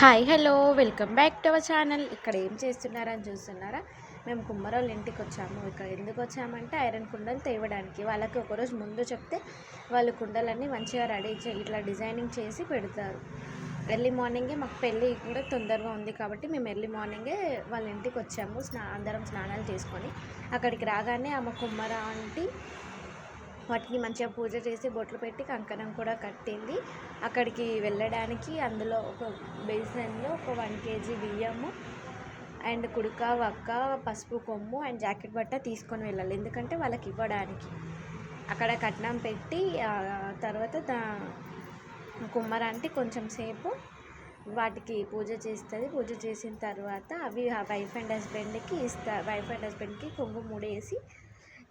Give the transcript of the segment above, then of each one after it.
Hi hello welcome back to our channel. ఇక్కడ ఏం చేస్తున్నారని చూస్తున్నారా? మేము కుమ్మరోళ్ళ ఇంటికి వచ్చాము. ఇక్కడ ఎందుకు వచ్చామంటే ఐరన్ కుండలు తేవడానికి. వాళ్ళకి ఒకరోజు ముందు చెప్తే వాళ్ళు కుండలన్నీ మంచిగా రెడీ ఇట్లా డిజైనింగ్ చేసి పెడతారు. ఎర్లీ మార్నింగే మాకు పెళ్ళి కూడా తొందరగా ఉంది కాబట్టి మేము ఎర్లీ మార్నింగే వాళ్ళ ఇంటికి వచ్చాము. అందరం స్నానాలు చేసుకొని అక్కడికి రాగానే ఆమె కుమ్మర ఆంటీ వాటిని మంచిగా పూజ చేసి బొట్లు పెట్టి కంకణం కూడా కట్టింది. అక్కడికి వెళ్ళడానికి అందులో ఒక బేసన్లో ఒక 1 kg బియ్యము అండ్ కుడుక వక్క పసుపు కొమ్ము అండ్ జాకెట్ బట్ట తీసుకొని వెళ్ళాలి. ఎందుకంటే వాళ్ళకి ఇవ్వడానికి అక్కడ కట్నం పెట్టి తర్వాత కుమ్మరాంటి కొంచెం సేపు వాటికి పూజ చేస్తుంది. పూజ చేసిన తర్వాత అవి వైఫ్ అండ్ హస్బెండ్కి ఇస్తారు. వైఫ్ అండ్ హస్బెండ్కి కుంకుమ ముడేసి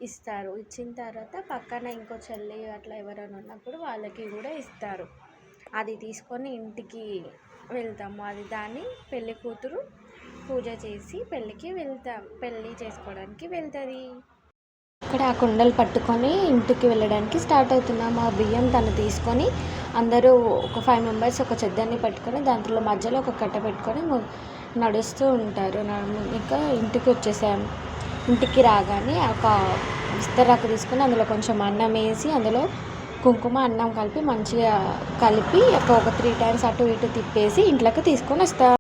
ఇస్తారు. ఇచ్చిన తర్వాత పక్కన ఇంకో చెల్లి అట్లా ఎవరైనా ఉన్నప్పుడు వాళ్ళకి కూడా ఇస్తారు. అది తీసుకొని ఇంటికి వెళ్తాము. అది దాన్ని పెళ్ళి కూతురు పూజ చేసి పెళ్ళి చేసుకోవడానికి వెళ్తుంది. ఇక్కడ ఆ కుండలు పట్టుకొని ఇంటికి వెళ్ళడానికి స్టార్ట్ అవుతున్నాము. ఆ బియ్యం తను తీసుకొని అందరూ ఒక 5 మెంబర్స్ ఒక చెద్దర్ని పట్టుకొని దాంట్లో మధ్యలో ఒక కట్ట పెట్టుకొని నడుస్తూ ఉంటారు. ఇంకా ఇంటికి వచ్చేసాము. ఇంటికి రాగానే ఒక విస్తరాకు తీసుకొని అందులో కొంచెం అన్నం వేసి అందులో కుంకుమ అన్నం కలిపి మంచిగా కలిపి ఒక 3 times అటు ఇటు తిప్పేసి ఇంట్లోకి తీసుకొని వస్తారు.